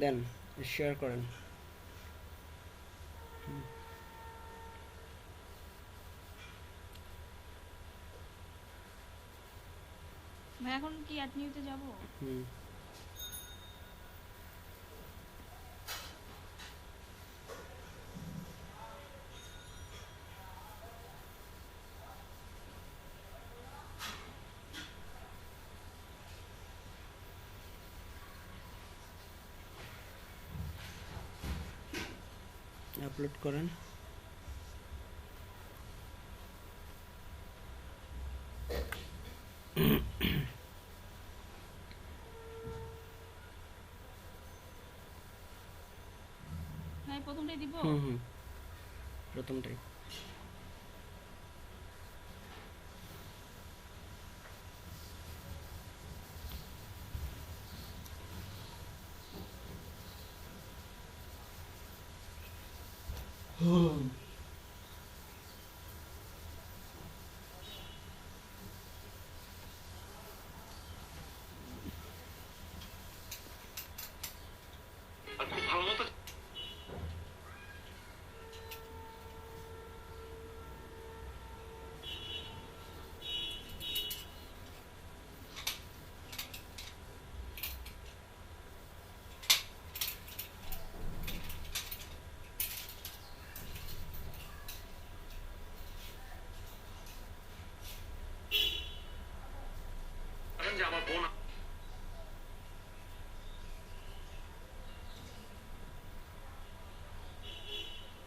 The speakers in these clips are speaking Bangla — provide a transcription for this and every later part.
দেন শেয়ার করেন। ভাই এখন কি অ্যাড নিউতে যাব? হুম আপলোড করেন। ভাই প্রথমটাই দিব? হুম প্রথমটাই।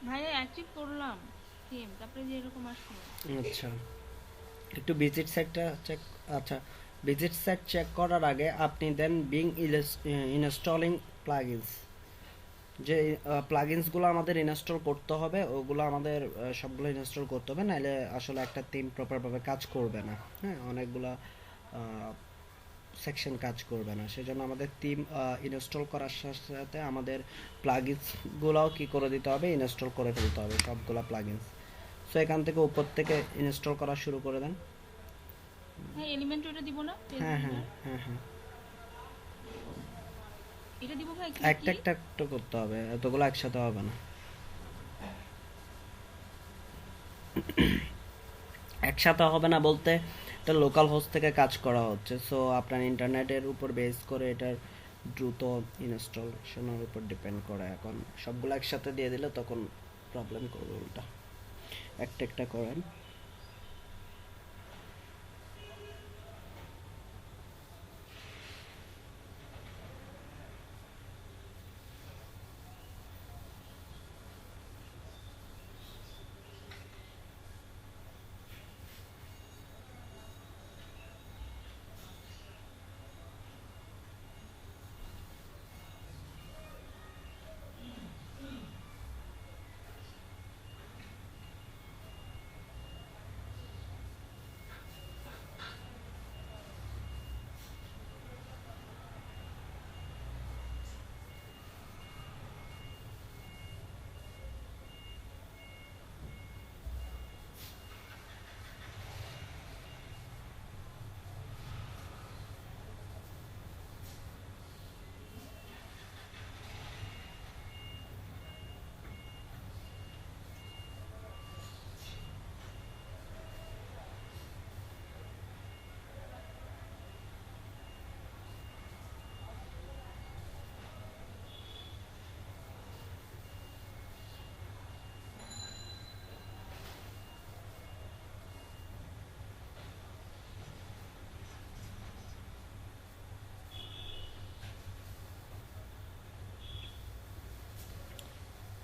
ভাই অ্যাক্টিভ করলাম থিম, তারপরে যে এরকম আসলো। আচ্ছা, একটু ভিজিট সাইটটা চেক। আচ্ছা, ভিজিট সাইট চেক করার আগে আপনি দেন বিং ইনস্টলিং প্লাগইনস, যে প্লাগইনসগুলো আমাদের ইনস্টল করতে হবে ওগুলো আমাদের সবগুলো ইনস্টল করতে হবে, নাহলে আসলে একটা থিম প্রপারভাবে কাজ করবে না। হ্যাঁ, অনেকগুলা সেকশন কাজ করবে না, সেজন্য আমাদের থিম ইনস্টল করার সাথে সাথে আমাদের প্লাগইনসগুলোও কি করে দিতে হবে, ইনস্টল করে ফেলতে হবে সবগুলা প্লাগইনস। সো এখান থেকে উপর থেকে ইনস্টল করা শুরু করে দেন। ভাই এলিমেন্ট ওটা দিব না, পেজ হ্যাঁ হ্যাঁ বিল্ডার? হ্যাঁ হ্যাঁ, এটা দিব ভাই, কি একটা কি? একটা একটা করতে হবে, এতগুলো একসাথে হবে না। একসাথে হবে না বলতে, এটা লোকাল হোস্ট থেকে কাজ করা হচ্ছে, সো আপনার ইন্টারনেটের উপর বেস করে এটার দ্রুত ইনস্টলেশনের উপর ডিপেন্ড করে। এখন সবগুলো একসাথে দিয়ে দিলে তখন প্রবলেম করবে উল্টা। একটা একটা করেন।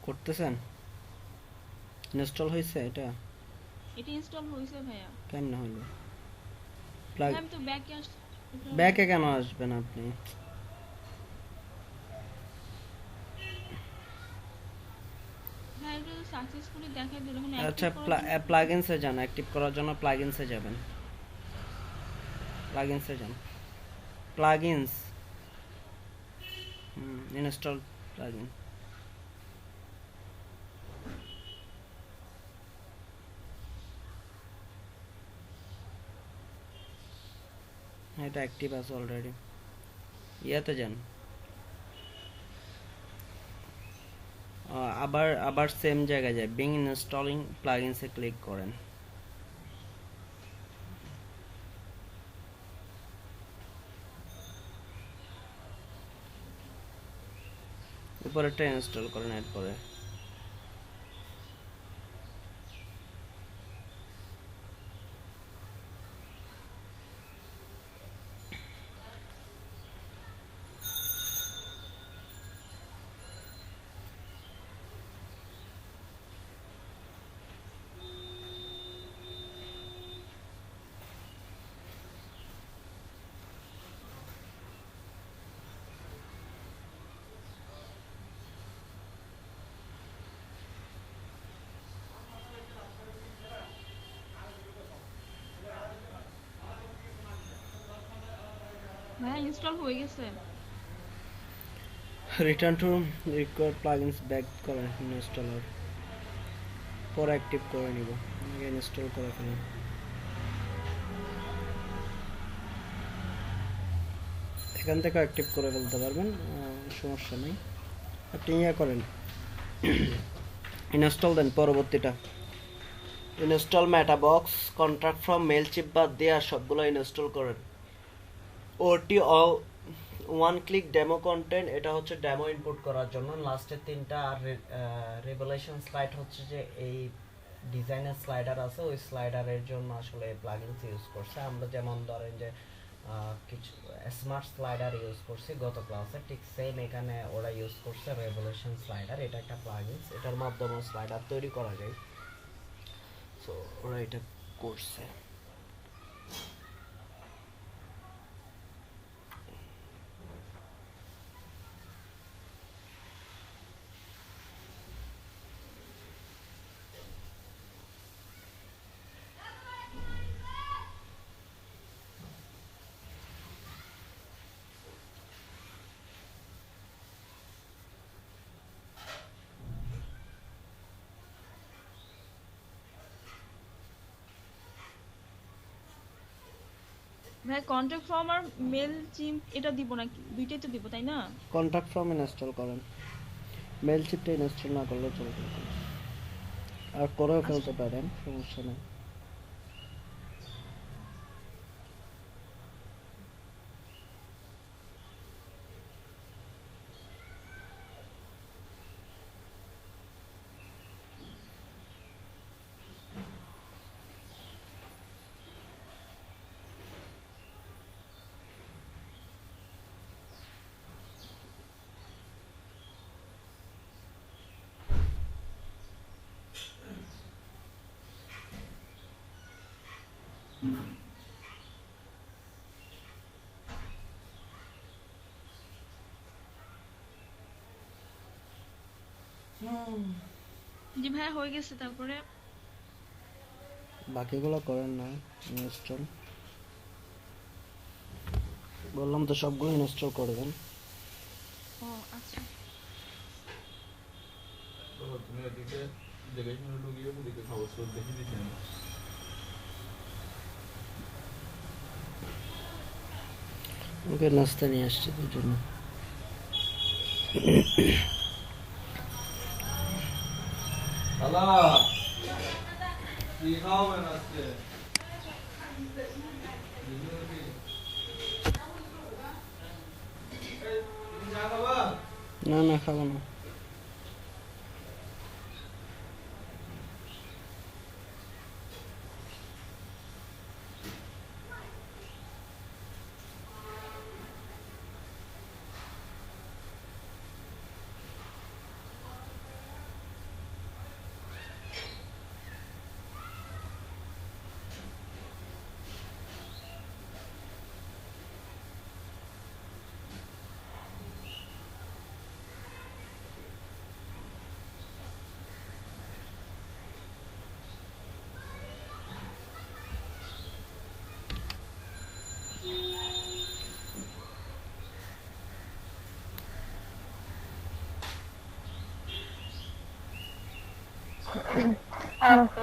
করতেছেন? ইনস্টল হয়েছে এটা? এটা ইনস্টল হয়েছে ভাইয়া। কেমনে হলো? প্লাগ ভাই আমি তো ব্যাকে আসছি। ব্যাকে কেন আসবেন আপনি? ভাই এটা সাকসেসফুলি দেখাই দিল, এখন অ্যাক্টিভ আচ্ছা, করার জন্য কি করতে হবে? প্লাগইনসে যান, অ্যাক্টিভ করার জন্য প্লাগইনসে যাবেন। প্লাগইনসে যান, প্লাগইনস, ইনস্টল প্লাগইন। এটা অ্যাক্টিভ আছে অলরেডি। ইয়াতে যান, আবার আবার সেম জায়গায় যায়, বিং ইনস্টলিং প্লাগইনসে ক্লিক করেন। উপরেরটা ইনস্টল করেন এরপরে। ভাইয়া ইনস্টল হয়ে গেছে। Return to required plugins back করেন ইনস্টলার, পরে অ্যাক্টিভ করে নিব, আগে ইনস্টল করে ফেলুন। এখান থেকে অ্যাক্টিভ করে ফেলতে পারবেন, সমস্যা নেই। আপনি ইয়ে করেন, ইনস্টল দেন পরবর্তীটা, install Meta Box, contact form Mailchimp বাদ দিয়ে আর সবগুলো ইনস্টল করেন। OT all one click demo content, এটা হচ্ছে ডেমো ইনপুট করার জন্য। লাস্টের তিনটা আর রেভেলেশন স্লাইড হচ্ছে যে এই ডিজাইনের স্লাইডার আছে, ওই স্লাইডারের জন্য আসলে প্লাগইনস ইউজ করছে। আমরা যেমন ধরেন যে কিছু স্মার্ট স্লাইডার ইউজ করছি গত ক্লাসে, ঠিক সেম এখানে ওরা ইউজ করছে রেভেলেশন স্লাইডার। এটা একটা প্লাগইনস, এটার মাধ্যমে স্লাইডার তৈরি করা যায়। সো ওরা এটা করছে। ভাই কন্ট্যাক্ট ফর্ম আর মেল চিম্প এটা দিব নাকি? দুইটাই তো দিব তাই না? কন্ট্যাক্ট ফর্ম ইনস্টল করেন, মেল চিপটা ইনস্টল না করলে চলবে, আর করেও আচ্ছা ফেলতে পারেন, সমস্যা নেই। জি ভাইয়া হয়ে গেছে। তারপরে বাকিগুলো করেন না ইনস্টল, বললাম তো সবগুলো ইনস্টল করবেন। ও আচ্ছা। তুমি ওদিকে দেখে শুনে ঢুকিয়ে ওদিকে খবর দেখে দিচ্ছি আমি। ওকে নাস্তা নিয়ে আসছি তোর জন্য। খালা কি খাওয়াবেন আজকে? না না, খাবো না।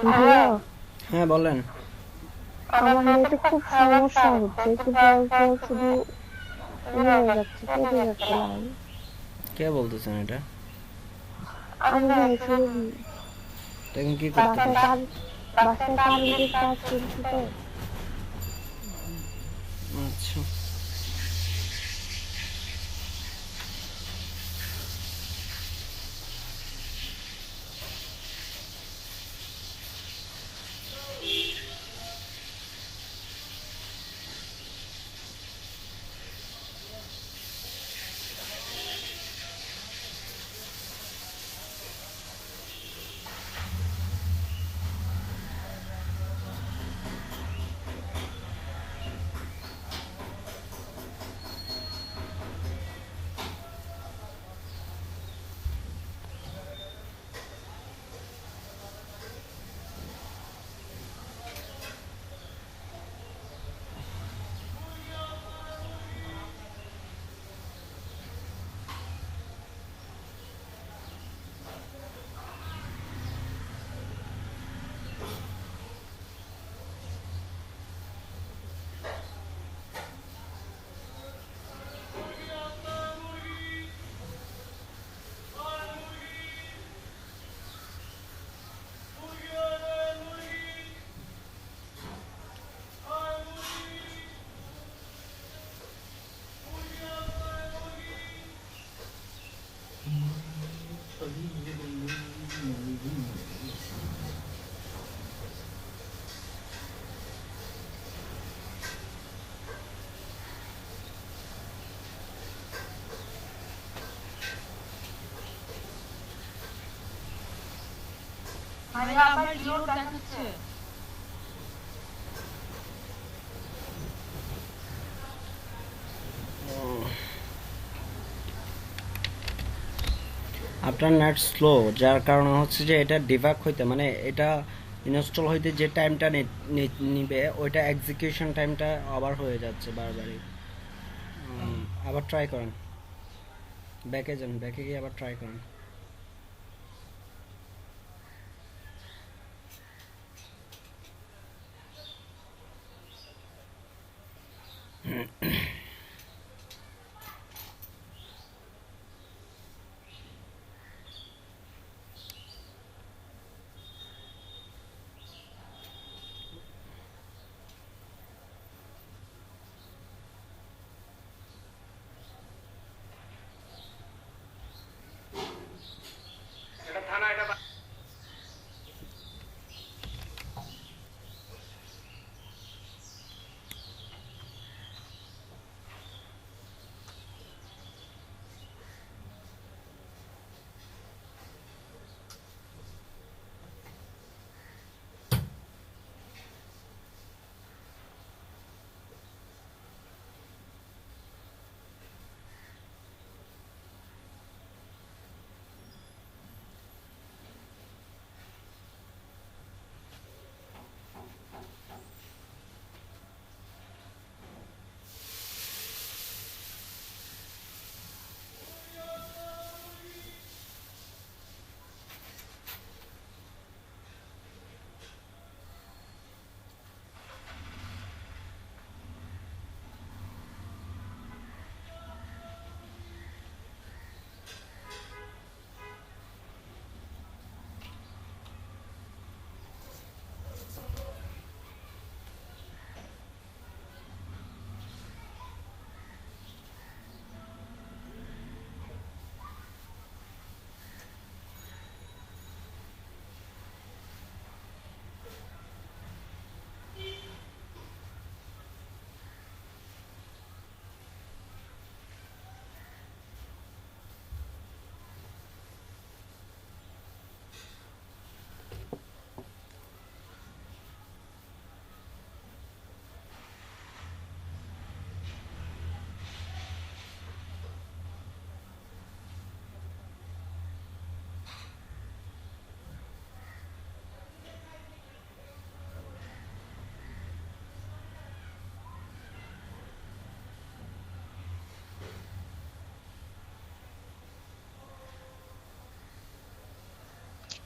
ভাইয়া, হ্যাঁ বলেন। আমার নেটে খুব সমস্যা হচ্ছে, একটু পর পর শুধু ইয়ে হয়ে যাচ্ছে, কেটে যাচ্ছে লাইন। কে বলতেছেন এটা? আমি ভাই শুরু তখন কি করতে হবে? বাসায় কারেন্টের কাজ চলছে তো। আচ্ছা, ভাইয়া আবার জিরো দেখাচ্ছে। আপনার নেট স্লো, যার কারণে হচ্ছে যে এটা ডিবাগ হইতে মানে এটা ইনস্টল হইতে যে টাইমটা নিবে ওইটা এক্সিকিউশন টাইমটা আবার হয়ে যাচ্ছে বারবারই। আবার ট্রাই করেন, ব্যাকে যান, ব্যাকে গিয়ে আবার ট্রাই করেন।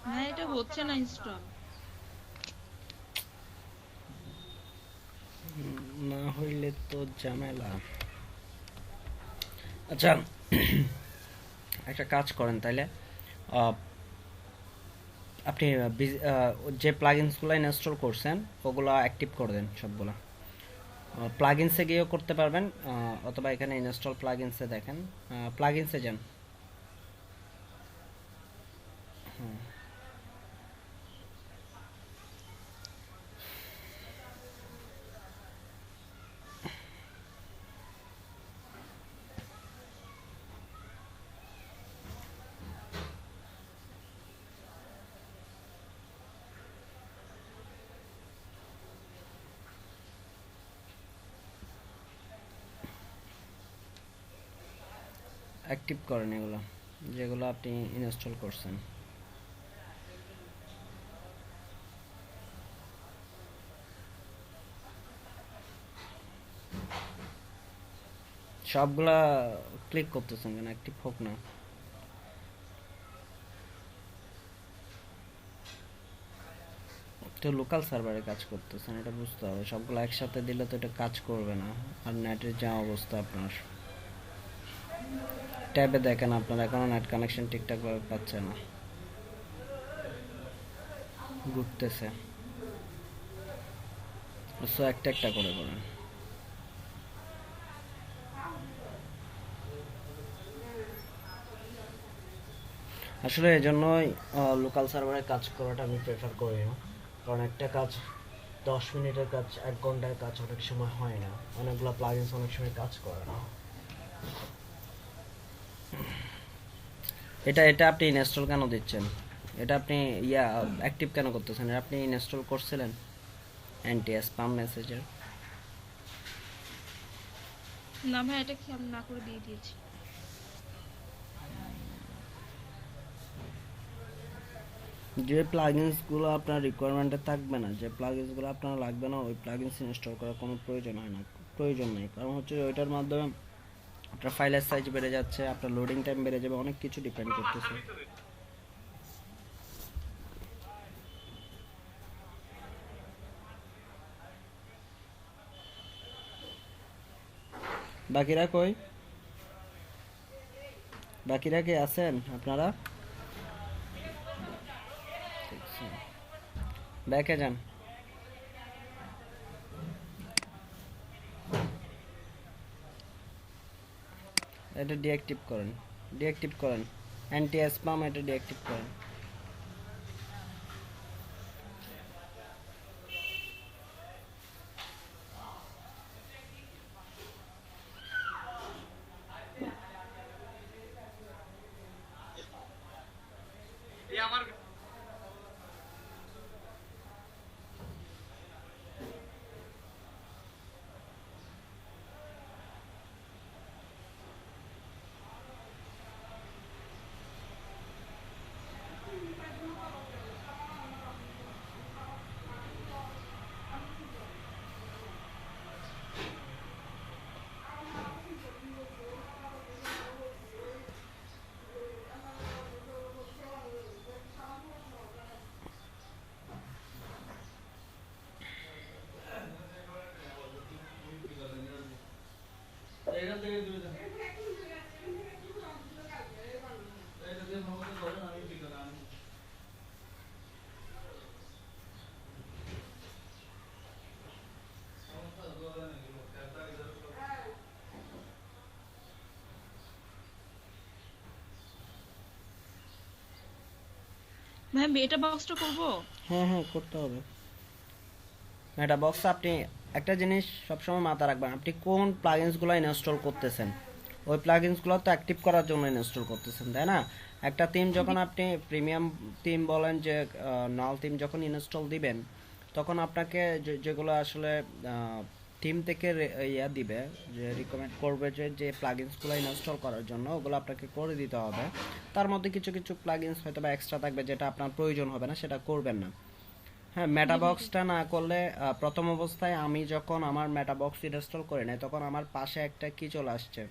হ্যাঁ এটা হচ্ছে না ইনস্টল। না হইলে তো ঝামেলা। আচ্ছা, একটা কাজ করেন তাইলে, আপনি যে প্লাগইনসগুলো ইনস্টল করছেন ওগুলো অ্যাক্টিভ করে দেন সবগুলো। প্লাগইনসে গিয়েও করতে পারবেন, অথবা এখানে ইনস্টল প্লাগইনসে দেখেন, প্লাগইনসে যান। অ্যাক্টিভ করেন এগুলো যেগুলো আপনি ইনস্টল করছেন। সবগুলা ক্লিক করতেছেন কেন? অ্যাক্টিভ হোক না। তো লোকাল সার্ভারে কাজ করতেছেন, এটা বুঝতে হবে। সবগুলো একসাথে দিলে তো এটা কাজ করবে না। আর নেটের যা অবস্থা আপনার, ট্যাবে দেখেন আপনার এখনো নেট কানেকশন ঠিকঠাক ভাবে পাচ্ছে না, ঘুরতেছে। সো একটা একটা করে করেন। আসলে এই জন্যই লোকাল সার্ভারে কাজ করাটা আমি প্রেফার করি না, কারণ একটা কাজ 10 মিনিটের কাজ 1 ঘন্টার কাজ অনেক সময় হয় না, অনেকগুলো প্লাগইনস অনেক সময় কাজ করে না। এটা এটা আপনি ইনস্টল কেন দিচ্ছেন? এটা আপনি অ্যাক্টিভ কেন করতেছেন? এটা আপনি ইনস্টল করছিলেন অ্যান্টি স্প্যাম মেসেজের। না ভাই, এটা খেয়াল না করে দিয়ে দিয়েছি। যে প্লাগইনসগুলো আপনার রিকোয়ারমেন্টে থাকবে না, যে প্লাগইনসগুলো আপনার লাগবে না, ওই প্লাগইনস ইনস্টল করার কোনো প্রয়োজন হয় না, প্রয়োজন নেই। কারণ হচ্ছে ওইটার মাধ্যমে আপনার ফাইলের সাইজ বেড়ে যাচ্ছে, আপনার লোডিং টাইম বেড়ে যাবে, অনেক কিছু ডিপেন্ড করতেছে। বাকিরা কই? বাকিরা কে আছেন আপনারা? ব্যাকে যান। এটা ডিঅ্যাক্টিভ করেন, ডিঅ্যাক্টিভ করেন। অ্যান্টি স্প্যাম এটা ডিঅ্যাক্টিভ করেন। ভাই এটা বক্সটা করবো? হ্যাঁ হ্যাঁ, করতে হবে। মেটা বক্স আপনি একটা জিনিস সবসময় মাথা রাখবেন, আপনি কোন প্লাগইনসগুলো ইনস্টল করতেছেন। ওই প্লাগইনসগুলো তো অ্যাক্টিভ করার জন্য ইনস্টল করতেছেন, তাই না? একটা থিম যখন আপনি প্রিমিয়াম থিম বলেন, যে নাল থিম যখন ইনস্টল দিবেন, তখন আপনাকে যেগুলো আসলে থিম থেকে দিবে, যে রিকমেন্ড করবে যে যে প্লাগইনসগুলো ইনস্টল করার জন্য, ওগুলো আপনাকে করে দিতে হবে। তার মধ্যে কিছু কিছু প্লাগইনস হয়তো বা এক্সট্রা থাকবে, যেটা আপনার প্রয়োজন হবে না, সেটা করবেন না। হ্যাঁ, মেটাবক্সটা না করলে প্রথম অবস্থায় আমি যখন আমার মেটাবক্স ইনস্টল করে নাই, তখন আমার পাশে একটা কি চলে আসছে,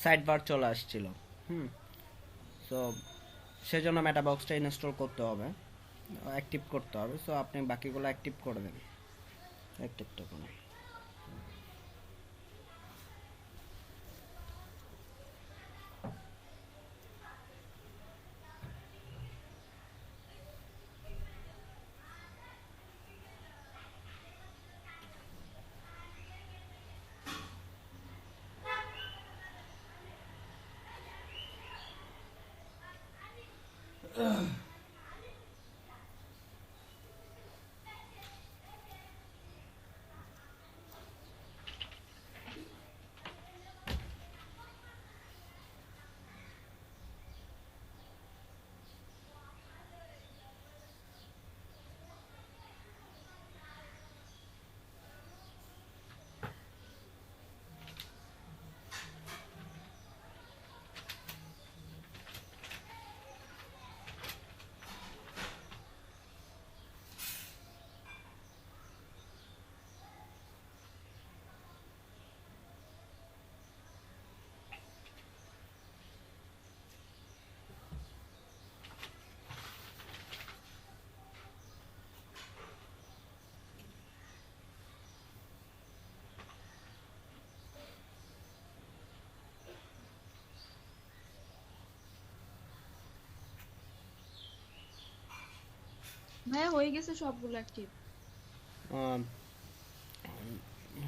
সাইড বার চলে আসছিল। হুম। সো সেজন্য মেটাবক্সটা ইনস্টল করতে হবে, অ্যাক্টিভ করতে হবে। সো আপনি বাকিগুলো অ্যাক্টিভ করে দেন, অ্যাক্টিভটা করে। ভাইয়া হয়ে গেছে সবগুলো অ্যাক্টিভ। আম,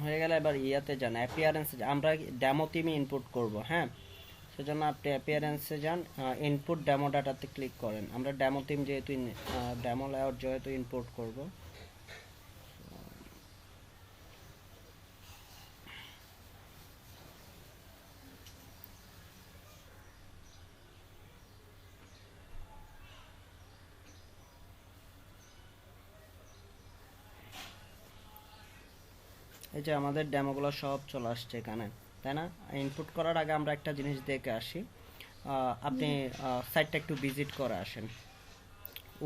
হয়ে গেলে এবার ইয়াতে যান, অ্যাপিয়ারেন্সে। আমরা ডেমো টিমে ইনপুট করব, হ্যাঁ, সেজন্য আপনি অ্যাপিয়ারেন্সে যান, ইনপুট ডেমো ডাটাতে ক্লিক করেন। আমরা ডেমো টিম যেহেতু ডেমো লেআউট যেহেতু ইনপুট করব, এই যে আমাদের ডেমোগুলো সব চলে আসছে এখানে, তাই না? ইনপুট করার আগে আমরা একটা জিনিস দেখে আসি। আপনি সাইটটা একটু ভিজিট করে আসেন,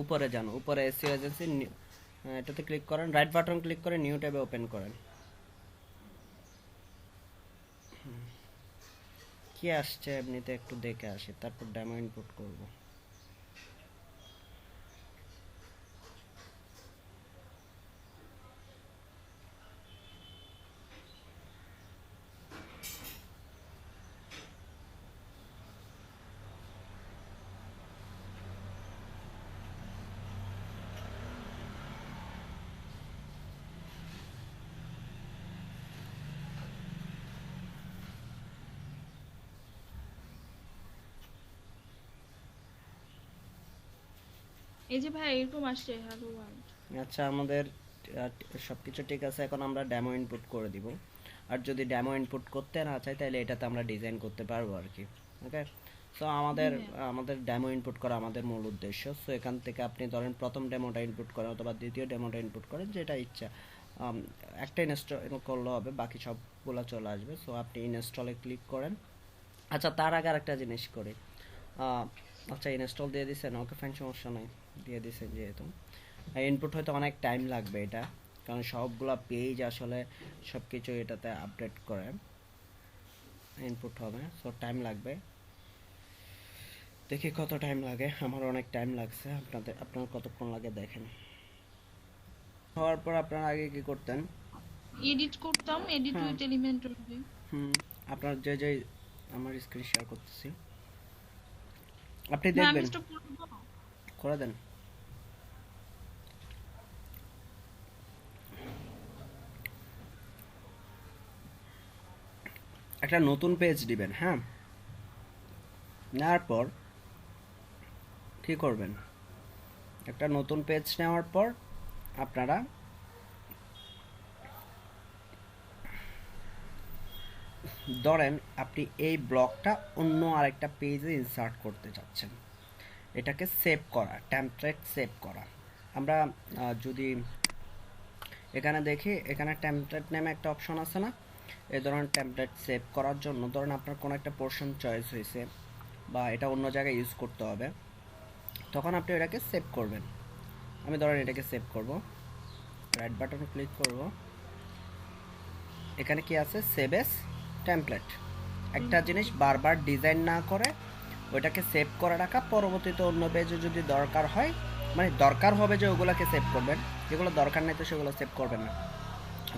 উপরে যান, উপরে এসইও এজেন্সি এটাতে ক্লিক করেন, রাইট বাটন ক্লিক করে নিউ ট্যাবে ওপেন করেন। কি আসছে এমনিতে একটু দেখে আসি, তারপর ডেমো ইনপুট করব। এই যে ভাই এরকম আসছে হ্যালো ওয়ার্ল্ড। আচ্ছা, আমাদের সবকিছু ঠিক আছে। এখন আমরা ডেমো ইনপুট করে দিব। আর যদি ডেমো ইনপুট করতে না চাই তাহলে এটাতে আমরা ডিজাইন করতে পারবো আর কি। ওকে, সো আমাদের ডেমো ইনপুট করা আমাদের মূল উদ্দেশ্য। সো এখান থেকে আপনি ধরেন প্রথম ডেমোটা ইনপুট করেন অথবা দ্বিতীয় ডেমোটা ইনপুট করেন, যেটা ইচ্ছা। একটা ইনস্টল করলে হবে, বাকি সবগুলো চলে আসবে। সো আপনি ইনস্টলে ক্লিক করেন। আচ্ছা, তার আগে আরেকটা জিনিস করি। আচ্ছা, ইনস্টল দিয়ে দিছেন, ওকে ফাইন, সমস্যা নাই, দিয়ে দিছেন যেহেতু। ইনপুট হয়তো অনেক টাইম লাগবে এটা, কারণ সবগুলা পেজ আসলে সব কিছু এটাতে আপডেট করে ইনপুট হবে, সো টাইম লাগবে। দেখি কত টাইম লাগে। আমার অনেক টাইম লাগছে, আপনার কতক্ষণ লাগে দেখেন। হওয়ার পর আপনারা আগে কি করতেন? এডিট করতাম, এডিট হ্যাঁ। উইথ এলিমেন্টর দিয়ে। আপনার যে আমার স্ক্রিন শেয়ার করতেছি, আপনি ভাই আমি দেখবেন, স্টপ করে দেবো? করে দেন। একটা নতুন পেজ দিবেন, হ্যাঁ। নেওয়ার পর কি করবেন? একটা নতুন পেজ নেওয়ার পর আপনারা ধরেন আপনি এই ব্লকটা অন্য আরেকটা পেজে ইনসার্ট করতে চাচ্ছেন, এটাকে সেভ করা, টেমপ্লেট সেভ করা। আমরা যদি এখানে দেখি, এখানে টেমপ্লেট নামে একটা অপশন আছে না? এই ধরনের টেমপ্লেট সেভ করার জন্য ধরেন আপনার কোনো একটা পোর্শন চয়েস হয়েছে বা এটা অন্য জায়গায় ইউজ করতে হবে, তখন আপনি এটাকে সেভ করবেন। আমি ধরেন এটাকে সেভ করব, রাইট বাটন ক্লিক করব, এখানে কি আছে? Save S template. একটা জিনিস বারবার ডিজাইন না করে ওইটাকে সেভ করে রাখা, পরবর্তীতে অন্য পেজে যদি দরকার হয়, মানে দরকার হবে যে ওগুলোকে সেভ করবেন, যেগুলো দরকার নেই তো সেগুলো সেভ করবেন না।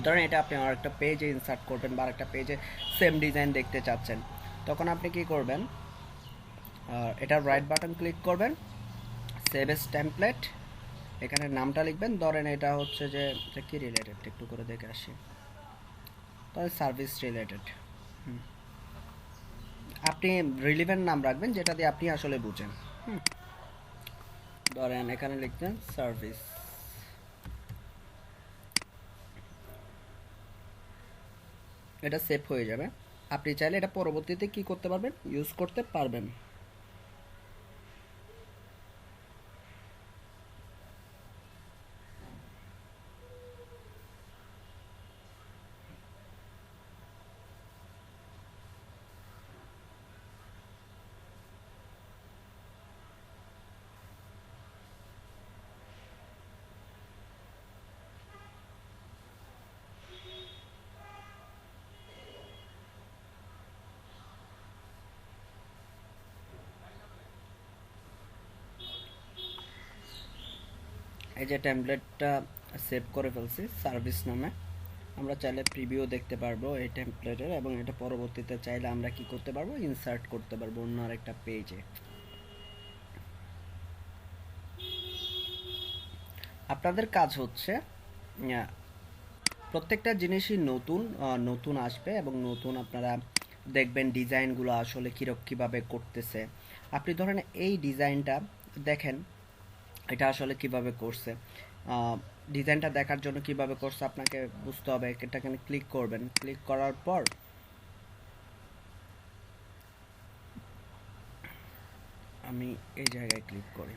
ধরেন এটা আপনি আর একটা পেজে ইনসার্ট করবেন বা একটা পেজে সেম ডিজাইন দেখতে চাচ্ছেন, তখন আপনি কি করবেন? এটা রাইট বাটন ক্লিক করবেন, সেভ এস টেমপ্লেট, এখানে নামটা লিখবেন। ধরেন এটা হচ্ছে যে কি রিলেটেড একটু করে দেখে আসি, তাহলে সার্ভিস রিলেটেড। আপনি রিলেভেন্ট নাম রাখবেন যেটা দিয়ে আপনি আসলে বুঝেন। ধরেন এখানে লিখবেন সার্ভিস। এটা সেভ হয়ে যাবে। আপনি চাইলে এটা পরবর্তীতে কি করতে পারবেন, ইউজ করতে পারবেন। এই যে টেমপ্লেটটা সেভ করে ফেলছি সার্ভিস নামে। আমরা চাইলে প্রিভিউ দেখতে পারবো এই টেমপ্লেটের, এবং এটা পরবর্তীতে চাইলে আমরা কি করতে পারবো, ইনসার্ট করতে পারবো অন্য আরেকটা পেজে। আপনাদের কাজ হচ্ছে প্রত্যেকটা জিনিসই নতুন নতুন আসবে, এবং নতুন আপনারা দেখবেন ডিজাইনগুলো আসলে কীভাবে করতেছে। আপনি ধরেন এই ডিজাইনটা দেখেন, এটা আসলে কিভাবে করছে। ডিজাইনটা দেখার জন্য কিভাবে করছে আপনাকে বুঝতে হবে। এটাকে ক্লিক করবেন, ক্লিক করার পর আমি এই জায়গায় ক্লিক করি,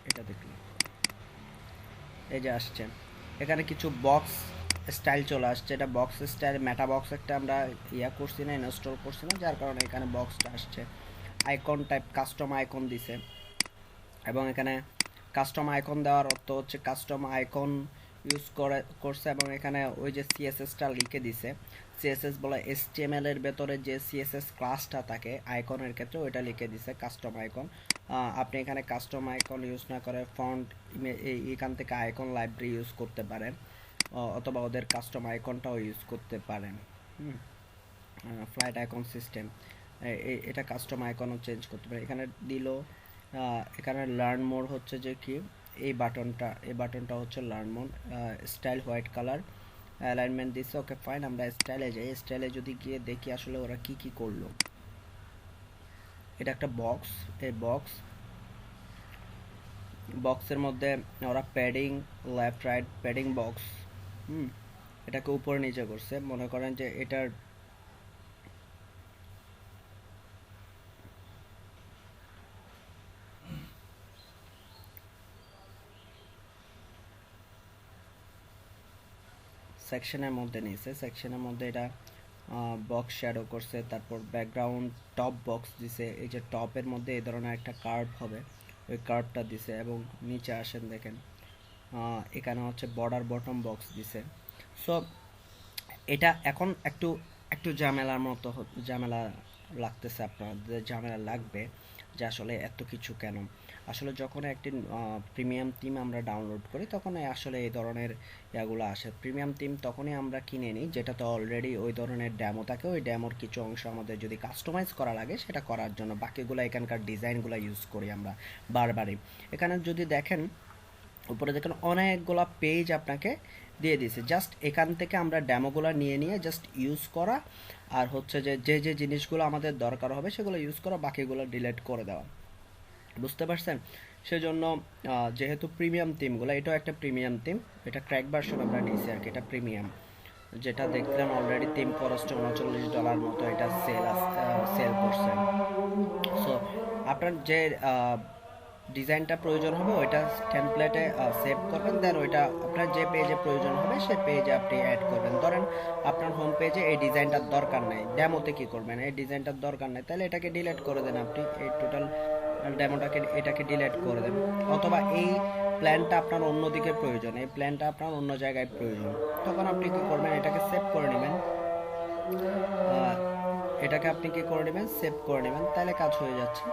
এটাতে ক্লিক করি, এই যে আসছে এখানে কিছু বক্স স্টাইল চলে আসছে। এটা বক্স স্টাইল মেটা বক্স একটা আমরা করছি না, ইনস্টল করছি না, যার কারণে এখানে বক্সটা আসছে। আইকন টাইপ কাস্টম আইকন দিছে, এবং এখানে কাস্টম আইকন দেওয়ার অর্থ হচ্ছে কাস্টম আইকন ইউজ করছে, এবং এখানে ওই যে সিএসএসটা লিখে দিছে। সিএসএস বলে HTML এর ভেতরে যে সিএসএস ক্লাসটা থাকে আইকনের ক্ষেত্রে, ওইটা লিখে দিছে কাস্টম আইকন। আপনি এখানে কাস্টম আইকন ইউজ না করে ফন্ট এখান থেকে আইকন লাইব্রেরি ইউজ করতে পারেন, অথবা ওদের কাস্টম আইকনটাও ইউজ করতে পারেন। ফ্লাইট আইকন সিস্টেম, এটা কাস্টম আইকনও চেঞ্জ করতে পারেন। এখানে দিল এখানে লার্ন মোর হচ্ছে যে কি, এই বাটনটা হচ্ছে learn more. Style white colour, alignment দিচ্ছে, ওকে ফাইন। আমরা স্টাইলে যাই, স্টাইলে যদি গিয়ে দেখি আসলে ওরা কি করলো। এটা একটা বক্স, এই বক্সের মধ্যে ওরা padding left right padding box, এটাকে উপরে নিচে করছে। মনে করেন যে এটার সেকশনের মধ্যে নিয়েছে, সেকশনের মধ্যে এটা বক্স শ্যাডো করছে, তারপর ব্যাকগ্রাউন্ড টপ বক্স দিছে। এই যে টপের মধ্যে এই ধরনের একটা কার্ভ হবে, ওই কার্ভটা দিছে, এবং নিচে আসেন দেখেন এখানে হচ্ছে বর্ডার বটম বক্স দিছে। সো এটা এখন একটু ঝামেলা লাগতেছে, আপনাদের ঝামেলা লাগবে যে আসলে এত কিছু কেন। আসলে যখন একটি প্রিমিয়াম থিম আমরা ডাউনলোড করি তখন আসলে এই ধরনের ইয়াগুলো আসে। প্রিমিয়াম থিম তখনই আমরা কিনে নিই যেটাতে অলরেডি ওই ধরনের ড্যামো থাকে। ওই ড্যামোর কিছু অংশ আমাদের যদি কাস্টমাইজ করা লাগে সেটা করার জন্য, বাকিগুলো এখানকার ডিজাইনগুলো ইউজ করি আমরা বারবারই। এখানে যদি দেখেন উপরে দেখেন অনেকগুলা পেজ আপনাকে দিয়ে দিয়েছে। জাস্ট এখান থেকে আমরা ড্যামোগুলো নিয়ে জাস্ট ইউজ করা, আর হচ্ছে যে জিনিসগুলো আমাদের দরকার হবে সেগুলো ইউজ করা, বাকিগুলো ডিলিট করে দেওয়া। বুঝতে পারছেন? সেজন্য যেহেতু প্রিমিয়াম থিমগুলো, এটাও একটা প্রিমিয়াম থিম, এটা ক্র্যাক ভার্সন আমরা নিয়েছি আর কি, এটা প্রিমিয়াম। যেটা দেখলেন অলরেডি থিম কস্ট $39 মতো এটা সেল করছে। সো আপনার যে ডিজাইনটা প্রয়োজন হবে ওইটা টেমপ্লেটে সেভ করবেন, দেন ওইটা আপনার যে পেজে প্রয়োজন হবে সেই পেজে আপনি অ্যাড করবেন। ধরেন আপনার হোম পেজে এই ডিজাইনটার দরকার নেই, ডেমোতে কি করবেন, এই ডিজাইনটার দরকার নেই, তাহলে এটাকে ডিলিট করে দেন। আপনি এই টোটাল এটাকে ডিলিট করে দেন। অথবা এই প্ল্যানটা আপনার অন্যদিকে প্রয়োজন, এই প্ল্যানটা আপনার অন্য জায়গায় প্রয়োজন, তখন আপনি কি করবেন, এটাকে সেভ করে নেবেন। সেভ করে নেবেন, তাহলে কাজ হয়ে যাচ্ছে।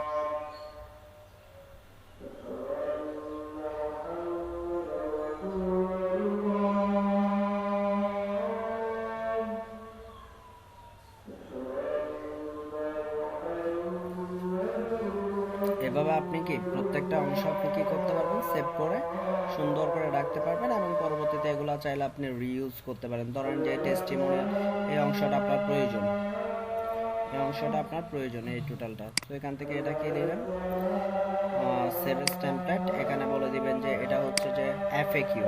এভাবে আপনি কি প্রত্যেকটা অংশ আপনি কি করতে পারবেন, সেভ করে সুন্দর করে রাখতে পারবেন, এবং পরবর্তীতে এগুলো চাইলে আপনি রিইউজ করতে পারেন। ধরেন যে টেস্টিমোনিয়াল এই অংশটা আপনার প্রয়োজন, এই অংশটা আপনার প্রয়োজন, এই টোটালটা। তো এখান থেকে এটা কি নেবেন, সেভেস টেমপ্লেট, এখানে বলে দিবেন যে এটা হচ্ছে যে এফএকিউ।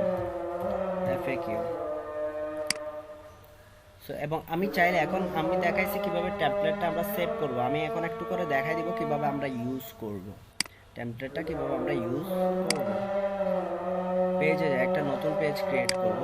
সো এবং আমি চাইলে এখন আমি দেখাইছি কিভাবে টেমপ্লেটটা আমরা সেভ করব, আমি এখন একটু করে দেখাই দিব কিভাবে আমরা ইউজ করব টেমপ্লেটটা, কিভাবে আমরা ইউজ করব। পেজে একটা নতুন পেজ ক্রিয়েট করব।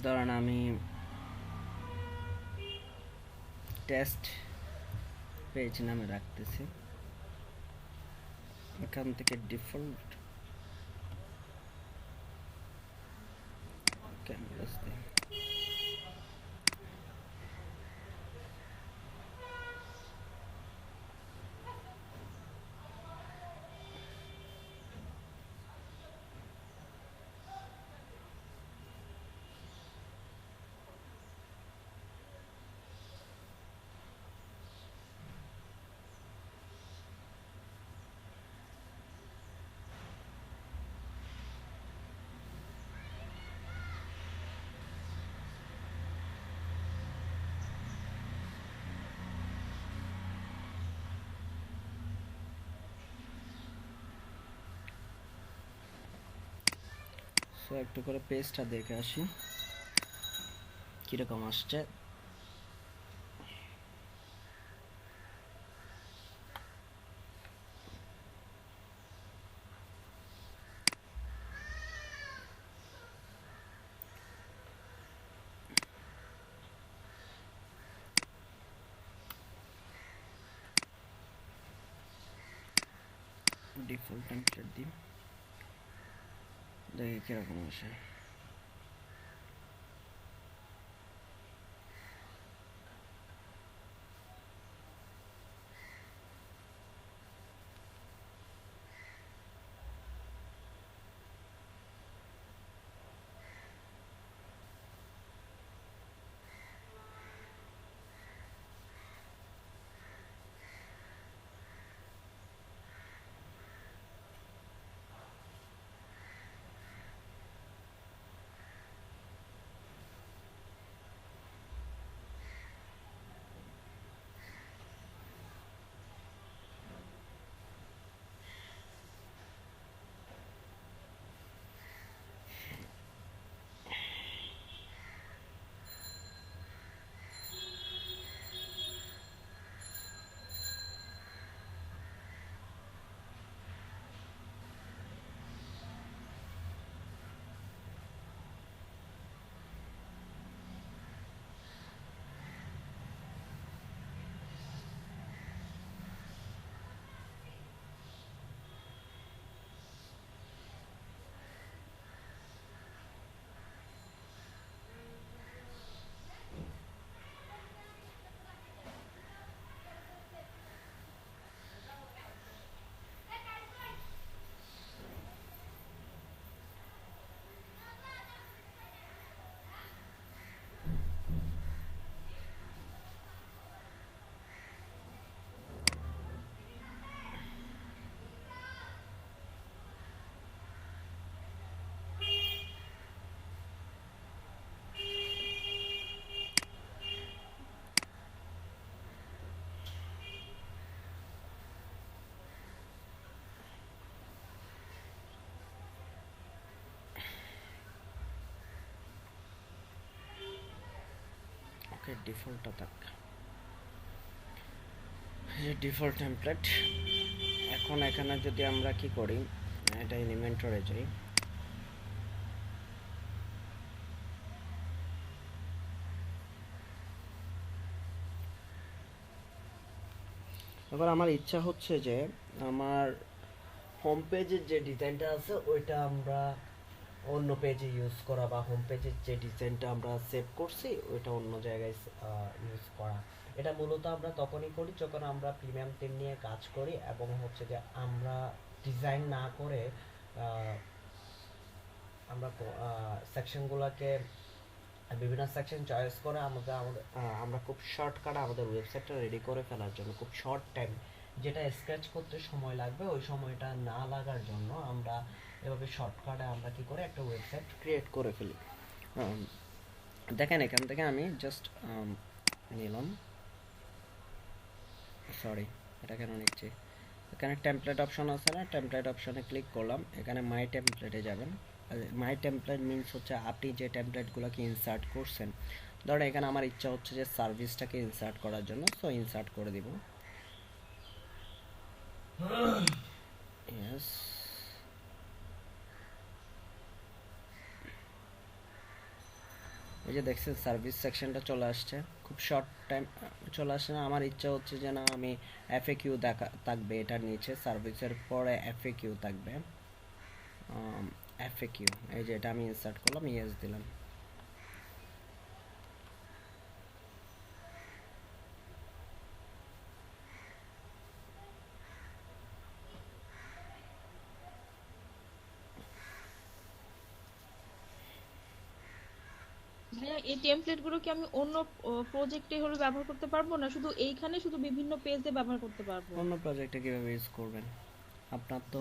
ধরেন আমি টেস্ট পেজ নামে রাখতেছি, এখান থেকে ডিফল্ট ক্যানভাস দিই। সো একটু করে পেজটা দেখে আসি কিরকম আসছে। ডিফল্ট টেমপ্লেট দিই, দেখি কিরকম আসে। ওকে, ডিফল্টটা থাক, ডিফল্ট টেমপ্লেট। এখন এখানে যদি আমরা কি করি, এটা ইনভেন্টরে যাই, এবার আমার ইচ্ছা হচ্ছে যে আমার হোম পেজের যে ডিজাইনটা আছে ওইটা আমরা অন্য পেজে ইউজ করা বা হোম পেজের যে ডিজাইনটা আমরা সেভ করছি ওইটা অন্য জায়গায় ইউজ করা। এটা মূলত আমরা তখনই করি যখন আমরা প্রিমিয়াম থিম নিয়ে কাজ করি এবং হচ্ছে যে আমরা ডিজাইন না করে আমরা সেকশনগুলোকে বিভিন্ন সেকশন চয়েস করে আমরা খুব শর্টকাট আমাদের ওয়েবসাইটটা রেডি করে ফেলার জন্য, খুব শর্ট টাইম যেটা স্ক্র্যাচ করতে সময় লাগবে ওই সময়টা না লাগার জন্য আমরা এভাবে শর্টকাটে আমরা কি করে একটা ওয়েবসাইট ক্রিয়েট করে ফেলি। দেখেন এখান থেকে আমি জাস্ট নিলাম, সরি এটা কেন নিচ্ছি, এখানে টেমপ্লেট অপশন আছে না, টেমপ্লেট অপশনে ক্লিক করলাম, এখানে মাই টেমপ্লেটে যাবেন। মাই টেমপ্লেট মিনস হচ্ছে আপনি যে টেমপ্লেটগুলোকে ইনসার্ট করছেন, ধরেন এখানে আমার ইচ্ছা হচ্ছে যে সার্ভিসটাকে ইনসার্ট করার জন্য, সো ইনসার্ট করে দিব। ইয়েস, এই যে দেখছেন সার্ভিস সেকশনটা চলে আসছে, খুব শর্ট টাইম চলে আসছে না। আমার ইচ্ছা হচ্ছে যে না আমি এফএকিউ দেখা থাকবে এটার নিচে, সার্ভিসের পরে এফএকিউ থাকবে, এফএকিউ এই যে এটা আমি ইনসার্ট করলাম, ইয়েস দিলাম। ভাইয়া এই টেমপ্লেট গুলো কি আমি অন্য প্রজেক্টে হলে ব্যবহার করতে পারবো, না শুধু এইখানে শুধু বিভিন্ন পেজে ব্যবহার করতে পারবো? অন্য প্রজেক্টে কিভাবে ইউজ করবেন, আপনার তো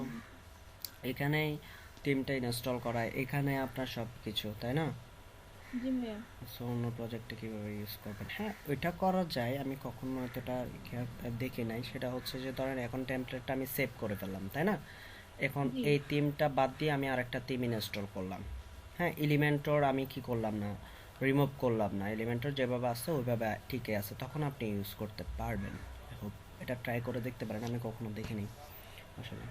এখানেই টিমটা ইনস্টল করা, এখানে আপনার সব কিছু, তাই না? জি ভাইয়া। সো অন্য প্রজেক্টে কিভাবে ইউজ করবেন, হ্যাঁ ওইটা করা যায়, আমি কখনো এতটা দেখি নাই। সেটা হচ্ছে যে ধরেন এখন টেমপ্লেটটা আমি সেভ করে ফেললাম, তাই না? এখন জি। এই থিমটা বাদ দিয়ে আমি আরেকটা থিম ইনস্টল করলাম, হ্যাঁ এলিমেন্টর আমি কি করলাম না, রিমুভ করলাম না, এলিমেন্টর যেভাবে আছে ওইভাবে ঠিকই আছে, তখন আপনি ইউজ করতে পারবেন। হোপ এটা ট্রাই করে দেখতে পারেন, আমি কখনো দেখিনি আসলে।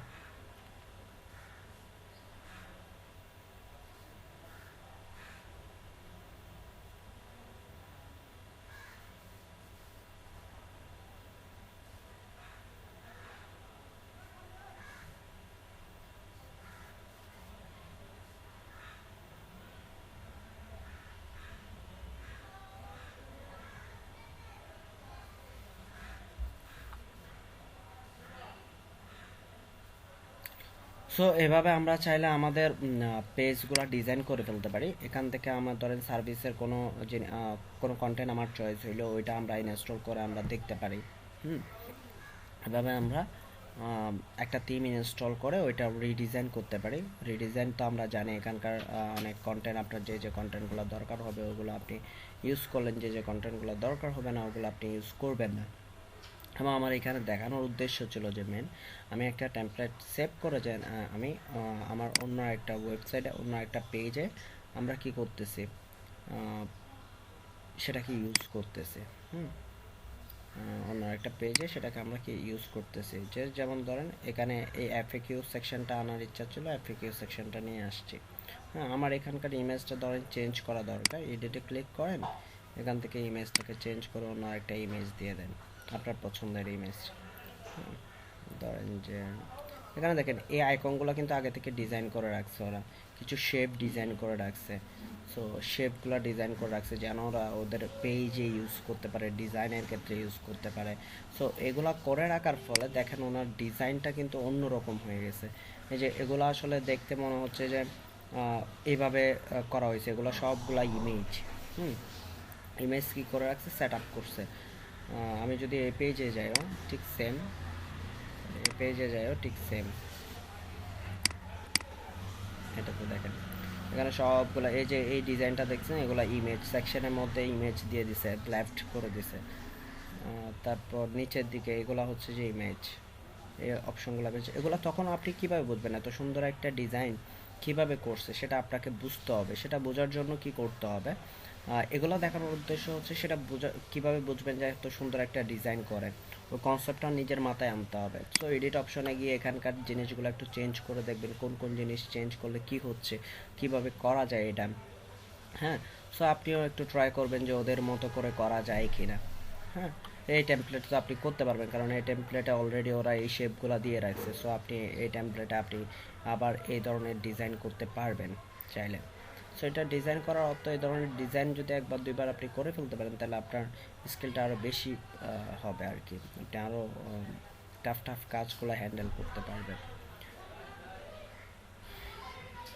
সো এভাবে আমরা চাইলে আমাদের পেজগুলো ডিজাইন করে ফেলতে পারি। এখান থেকে আমার ধরেন সার্ভিসের কোনো কন্টেন্ট আমার চয়েস হইলো ওইটা আমরা ইনস্টল করে আমরা দেখতে পারি। এভাবে আমরা একটা থিম ইনস্টল করে ওইটা রিডিজাইন করতে পারি। রিডিজাইন তো আমরা জানি এখানকার অনেক কন্টেন্ট, আপনার যে যে কন্টেন্টগুলো দরকার হবে ওগুলো আপনি ইউজ করলেন, যে যে কন্টেন্টগুলো দরকার হবে না ওগুলো আপনি ইউজ করবেন না। এবং আমার এখানে দেখানোর উদ্দেশ্য ছিল যে মেন আমি একটা টেমপ্লেট সেভ করে যে আমি আমার অন্য একটা ওয়েবসাইটে অন্য একটা পেজে আমরা কি করতেছি সেটাকে ইউজ করতেছি। অন্য একটা পেজে সেটাকে আমরা কি ইউজ করতেছি, যে যেমন ধরেন এখানে এই এফএকিউ সেকশনটা আনার ইচ্ছা ছিল, এফএকিউ সেকশনটা নিয়ে আসছি। হ্যাঁ আমার এখানকার ইমেজটা ধরেন চেঞ্জ করা দরকার, এডিটে ক্লিক করেন, এখান থেকে ইমেজটাকে চেঞ্জ করে অন্য একটা ইমেজ দিয়ে দেন, আপনার পছন্দের ইমেজ। ধরেন যে এখানে দেখেন এই আইকনগুলো কিন্তু আগে থেকে ডিজাইন করে রাখছে, ওরা কিছু শেপ ডিজাইন করে রাখছে। সো শেপগুলো ডিজাইন করে রাখছে যেন ওরা ওদের পেজে ইউজ করতে পারে, ডিজাইনের ক্ষেত্রে ইউজ করতে পারে। সো এগুলা করে রাখার ফলে দেখেন ওনার ডিজাইনটা কিন্তু অন্যরকম হয়ে গেছে। এই যে এগুলো আসলে দেখতে মনে হচ্ছে যে এইভাবে করা হয়েছে, এগুলো সবগুলা ইমেজ। ইমেজ কি করে রাখছে, সেট আপ করছে। আমি যদি এই পেজে যাইও ঠিক সেম, এই পেজে যাইও ঠিক সেম, এটা তো দেখেন এখানে সবগুলো এই যে এই ডিজাইনটা দেখছেন এগুলো ইমেজ সেকশনের মধ্যে ইমেজ দিয়ে দিছে, লেফট করে দিছে। তারপর নিচের দিকে এগুলো হচ্ছে যে ইমেজ, এই অপশনগুলো পেয়েছে। এগুলো তখন আপনি কিভাবে বুঝবেন এত সুন্দর একটা ডিজাইন কিভাবে করছে সেটা আপনাকে বুঝতে হবে, সেটা বোঝার জন্য কি করতে হবে, এগুলো দেখানোর উদ্দেশ্য হচ্ছে সেটা কীভাবে বুঝবেন যে এত সুন্দর একটা ডিজাইন করে, ওই কনসেপ্টটা নিজের মাথায় আনতে হবে। সো এডিট অপশনে গিয়ে এখানকার জিনিসগুলো একটু চেঞ্জ করে দেখবেন কোন কোন জিনিস চেঞ্জ করলে কি হচ্ছে, কিভাবে করা যায় এটা। হ্যাঁ সো আপনিও একটু ট্রাই করবেন যে ওদের মতো করে করা যায় কি না। হ্যাঁ এই টেমপ্লেট তো আপনি করতে পারবেন, কারণ এই টেমপ্লেটে অলরেডি ওরা এই শেপগুলো দিয়ে রাখছে। সো আপনি এই টেমপ্লেটে আপনি আবার এই ধরনের ডিজাইন করতে পারবেন। চাইলে। সো এটা ডিজাইন করার অর্থ এই ধরনের ডিজাইন যদি একবার দুইবার আপনি করে ফেলতে পারেন তাহলে আপনার স্কিলটা আরও বেশি হবে আর কি, আপনি আরও টাফ টাফ কাজগুলো হ্যান্ডেল করতে পারবেন।